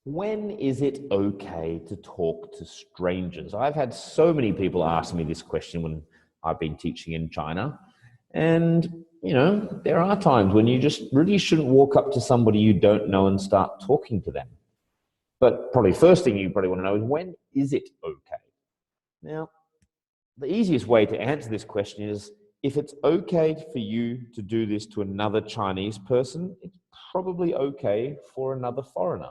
When is it okay to talk to strangers? I've had so many people ask me this question when I've been teaching in China. And, there are times when you just really shouldn't walk up to somebody you don't know and start talking to them. But probably first thing you probably want to know is, when is it okay? Now, the easiest way to answer this question is, if it's okay for you to do this to another Chinese person, it's probably okay for another foreigner.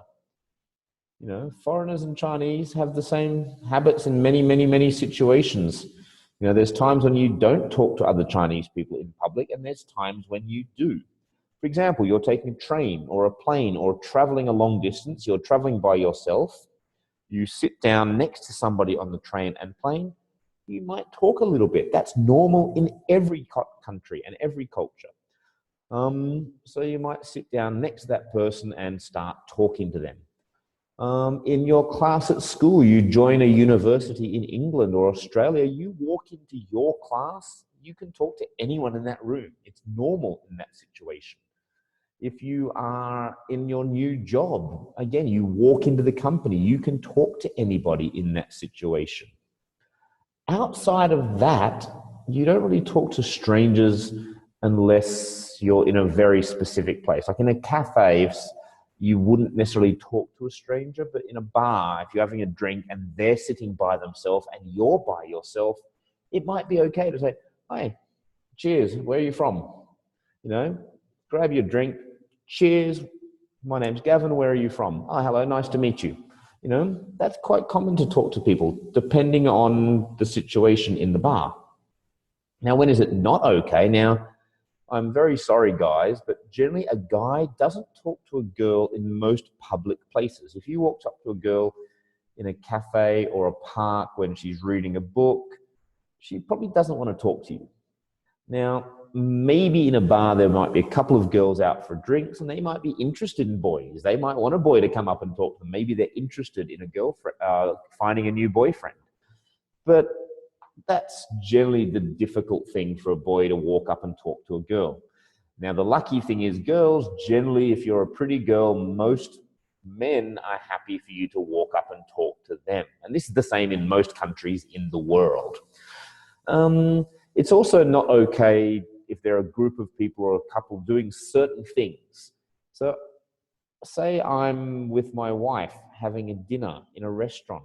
Foreigners and Chinese have the same habits in many, many, many situations. There's times when you don't talk to other Chinese people in public, and there's times when you do. For example, you're taking a train or a plane or traveling a long distance, you're traveling by yourself, you sit down next to somebody on the train and plane, you might talk a little bit. That's normal in every country and every culture. So you might sit down next to that person and start talking to them. In your class at school, you join a university in England or Australia, you walk into your class, you can talk to anyone in that room. It's normal in that situation. If you are in your new job, again, you walk into the company, you can talk to anybody in that situation. Outside of that, you don't really talk to strangers unless you're in a very specific place. Like in a cafe, you wouldn't necessarily talk to a stranger, but in a bar, if you're having a drink and they're sitting by themselves and you're by yourself, it might be okay to say, "Hi, cheers, where are you from?" Grab your drink, "Cheers, my name's Gavin, where are you from?" "Oh, hello, nice to meet you." That's quite common to talk to people, depending on the situation in the bar. Now, when is it not okay? Now, I'm very sorry, guys, but generally a guy doesn't talk to a girl in most public places. If you walked up to a girl in a cafe or a park when she's reading a book, she probably doesn't want to talk to you. Now, maybe in a bar, there might be a couple of girls out for drinks and they might be interested in boys. They might want a boy to come up and talk to them. Maybe they're interested in a girlfriend, finding a new boyfriend. But that's generally the difficult thing for a boy to walk up and talk to a girl. Now, the lucky thing is, girls, generally, if you're a pretty girl, most men are happy for you to walk up and talk to them. And this is the same in most countries in the world. It's also not okay if there are a group of people or a couple doing certain things. So, say I'm with my wife having a dinner in a restaurant.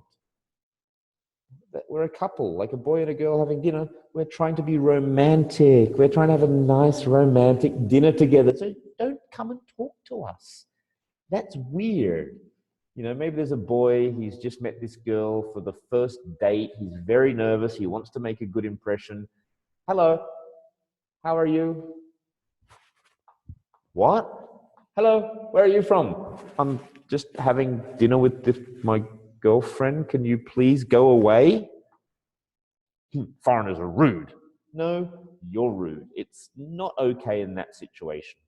We're a couple, like a boy and a girl having dinner. We're trying to be romantic. We're trying to have a nice romantic dinner together. So don't come and talk to us. That's weird. Maybe there's a boy, he's just met this girl for the first date. He's very nervous. He wants to make a good impression. "Hello, how are you?" "What? Hello, where are you from?" "I'm just having dinner with my girlfriend. Can you please go away?" Foreigners are rude. No, you're rude. It's not okay in that situation.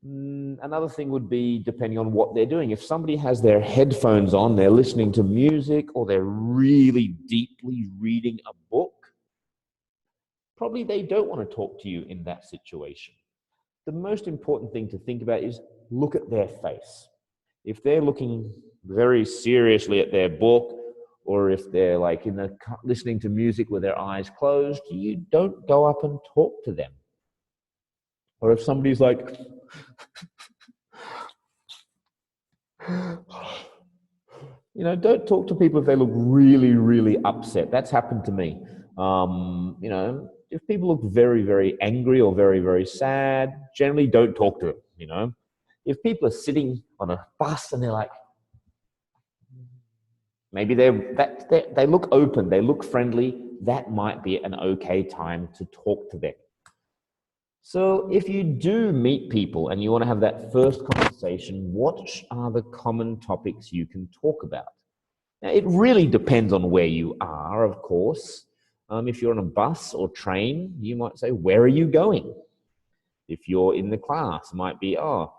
Another thing would be depending on what they're doing. If somebody has their headphones on, they're listening to music, or they're really deeply reading a book, probably they don't want to talk to you in that situation. The most important thing to think about is look at their face. If they're looking very seriously at their book, or if they're like listening to music with their eyes closed, you don't go up and talk to them. Or if somebody's like, don't talk to people if they look really, really upset. That's happened to me. If people look very, very angry or very, very sad, generally don't talk to them. If people are sitting on a bus and they're like, maybe they look open, they look friendly, that might be an okay time to talk to them. So if you do meet people and you want to have that first conversation, what are the common topics you can talk about? Now, it really depends on where you are, of course. If you're on a bus or train, you might say, "Where are you going?" If you're in the class, it might be, "Why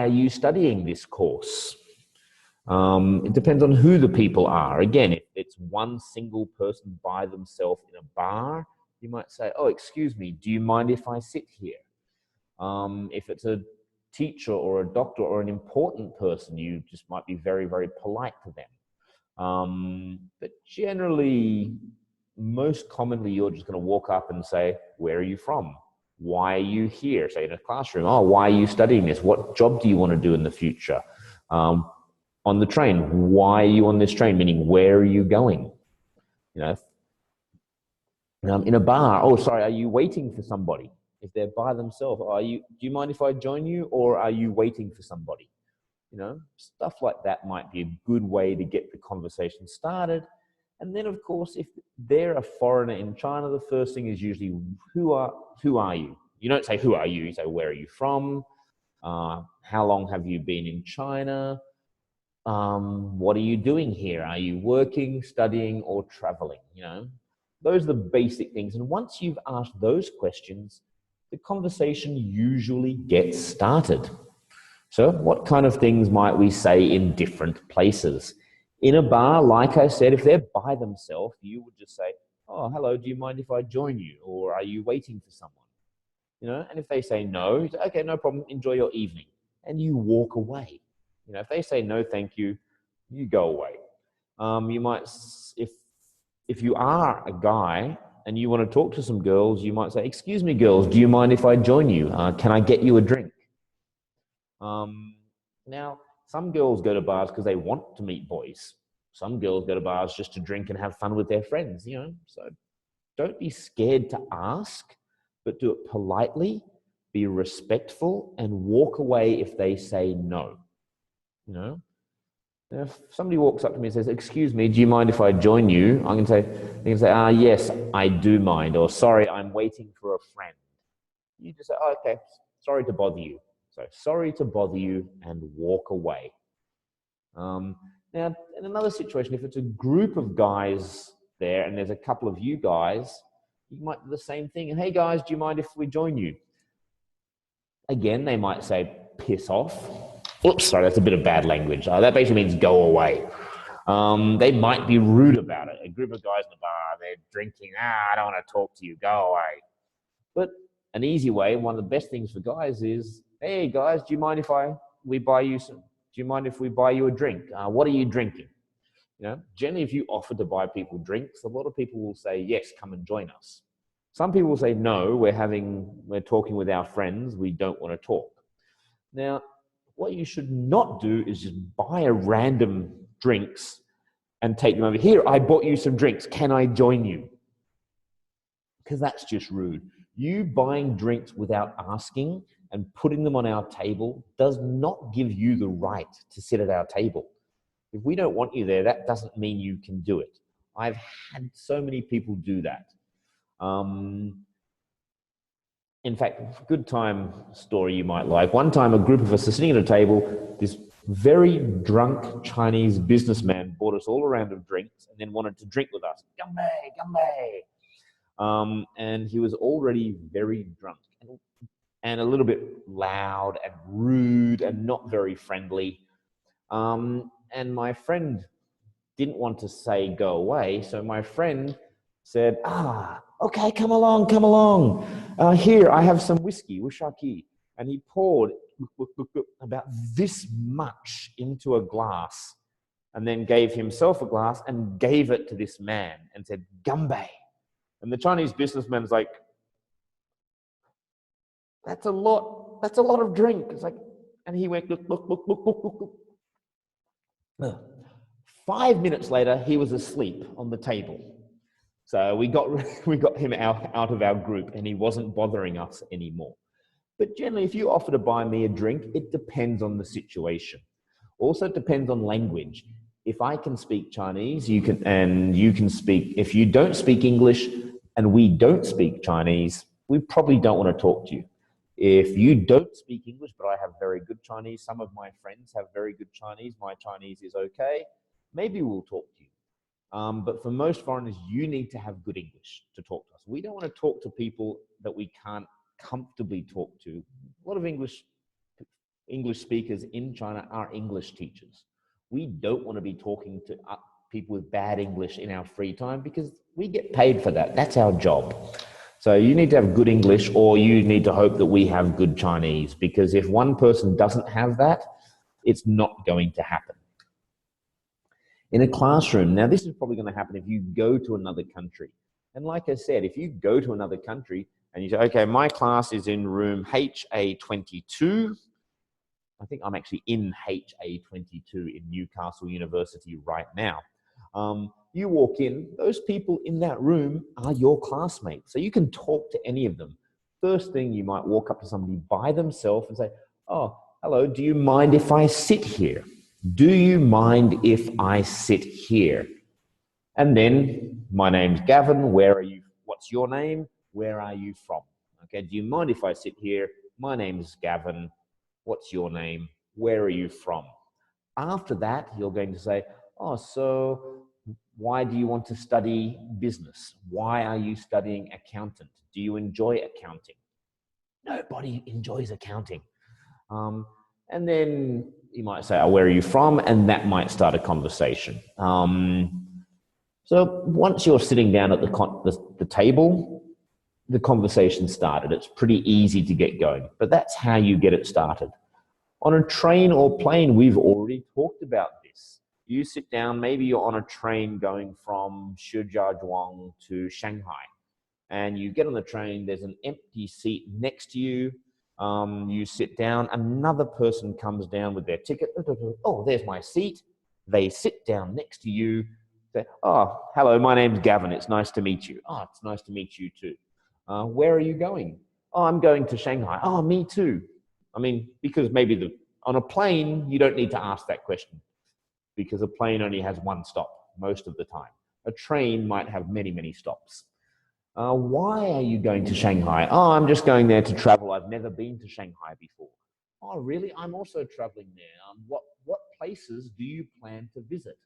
are you studying this course?" It depends on who the people are. Again, if it's one single person by themselves in a bar, you might say, "Oh, excuse me, do you mind if I sit here?" If it's a teacher or a doctor or an important person, you just might be very, very polite to them. But generally, most commonly, you're just going to walk up and say, where are you from? Why are you here? Say in a classroom, oh, why are you studying this? What job do you want to do in the future? On the train, why are you on this train? Meaning, where are you going? You know, in a bar, oh, sorry, are you waiting for somebody? If they're by themselves, do you mind if I join you, or are you waiting for somebody? You know, stuff like that might be a good way to get the conversation started. And then, of course, if they're a foreigner in China, the first thing is usually, who are you? You don't say, who are you? You say, where are you from? How long have you been in China? What are you doing here? Are you working, studying, or traveling? You know, those are the basic things. And once you've asked those questions, the conversation usually gets started. So what kind of things might we say in different places? In a bar, like I said, if they're by themselves, you would just say, oh, hello, do you mind if I join you? Or are you waiting for someone? You know, and if they say no, you say, okay, no problem, enjoy your evening. And you walk away. You know, if they say no, thank you, you go away. You might, if you are a guy and you want to talk to some girls, you might say, excuse me, girls, do you mind if I join you? Can I get you a drink? Now, some girls go to bars because they want to meet boys. Some girls go to bars just to drink and have fun with their friends, you know. So don't be scared to ask, but do it politely, be respectful, and walk away if they say no. You know, now, if somebody walks up to me and says, excuse me, do you mind if I join you? I can say, yes, I do mind, or sorry, I'm waiting for a friend. You just say, oh, okay, sorry to bother you. So sorry to bother you, and walk away. Now, in another situation, if it's a group of guys there and there's a couple of you guys, you might do the same thing. Hey guys, do you mind if we join you? Again, they might say, piss off. Oops, sorry, that's a bit of bad language. That basically means go away. They might be rude about it. A group of guys in the bar, they're drinking. I don't want to talk to you. Go away. But an easy way, one of the best things for guys is, hey guys, do you mind if we buy you some? Do you mind if we buy you a drink? What are you drinking? You know, generally, if you offer to buy people drinks, a lot of people will say, yes, come and join us. Some people will say, no, we're talking with our friends. We don't want to talk. Now, what you should not do is just buy a random drinks and take them over. Here, I bought you some drinks. Can I join you? Because that's just rude. You buying drinks without asking and putting them on our table does not give you the right to sit at our table. If we don't want you there, that doesn't mean you can do it. I've had so many people do that. In fact, good time story you might like. One time, a group of us are sitting at a table. This very drunk Chinese businessman bought us all a round of drinks and then wanted to drink with us. Gambay, gambay. And he was already very drunk and a little bit loud and rude and not very friendly. And my friend didn't want to say go away, so my friend said, okay, come along. Here, I have some whiskey, wishaki. And he poured about this much into a glass and then gave himself a glass and gave it to this man and said, Gambay. And the Chinese businessman's like, that's a lot of drink. It's like, and he went, look. 5 minutes later, he was asleep on the table. So we got him out of our group and he wasn't bothering us anymore. But generally, if you offer to buy me a drink, it depends on the situation. Also, it depends on language. If I can speak Chinese, you can speak. If you don't speak English and we don't speak Chinese, we probably don't want to talk to you. If you don't speak English, but I have very good Chinese, some of my friends have very good Chinese, my Chinese is okay, maybe we'll talk to you. But for most foreigners, you need to have good English to talk to us. We don't want to talk to people that we can't comfortably talk to. A lot of English speakers in China are English teachers. We don't want to be talking to people with bad English in our free time because we get paid for that. That's our job. So you need to have good English, or you need to hope that we have good Chinese, because if one person doesn't have that, it's not going to happen. In a classroom, now this is probably going to happen if you go to another country. And like I said, if you go to another country and you say, okay, my class is in room HA22. I think I'm actually in HA22 in Newcastle University right now. You walk in, those people in that room are your classmates. So you can talk to any of them. First thing, you might walk up to somebody by themselves and say, oh, hello, do you mind if I sit here? Do you mind if I sit here? And then, my name's Gavin, where are you? What's your name? Where are you from? Okay, do you mind if I sit here? My name's Gavin. What's your name? Where are you from? After that, you're going to say, oh, so why do you want to study business? Why are you studying accountant? Do you enjoy accounting? Nobody enjoys accounting. And then you might say, oh, where are you from? And that might start a conversation. So once you're sitting down at the table, the conversation started. It's pretty easy to get going, but that's how you get it started. On a train or plane, we've already talked about this. You sit down, maybe you're on a train going from Shijiazhuang to Shanghai, and you get on the train, there's an empty seat next to you. You sit down, another person comes down with their ticket. Oh, there's my seat. They sit down next to you. Say, oh, hello, my name's Gavin. It's nice to meet you. Oh, it's nice to meet you too. Where are you going? Oh, I'm going to Shanghai. Oh, me too. I mean, because maybe on a plane, you don't need to ask that question because a plane only has one stop most of the time. A train might have many, many stops. Why are you going to Shanghai? Oh, I'm just going there to travel. I've never been to Shanghai before. Oh, really? I'm also traveling there. What places do you plan to visit?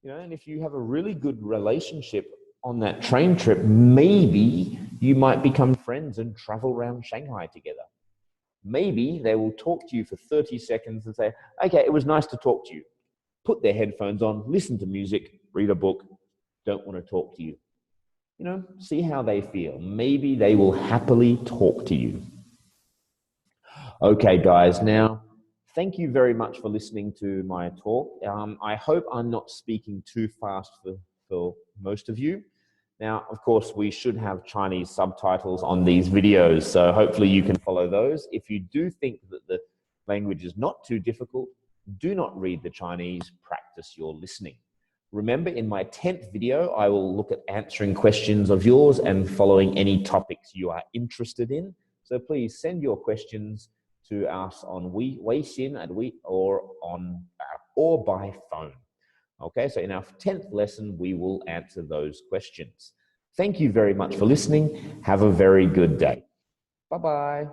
You know, and if you have a really good relationship on that train trip, maybe you might become friends and travel around Shanghai together. Maybe they will talk to you for 30 seconds and say, okay, it was nice to talk to you. Put their headphones on, listen to music, read a book, don't want to talk to you. You know, see how they feel. Maybe they will happily talk to you. Okay, guys, now, thank you very much for listening to my talk. I hope I'm not speaking too fast for most of you. Now, of course, we should have Chinese subtitles on these videos, so hopefully you can follow those. If you do think that the language is not too difficult, do not read the Chinese, practice your listening. Remember, in my 10th video, I will look at answering questions of yours and following any topics you are interested in. So please send your questions to us on Weixin or by phone. Okay, so in our 10th lesson, we will answer those questions. Thank you very much for listening. Have a very good day. Bye-bye.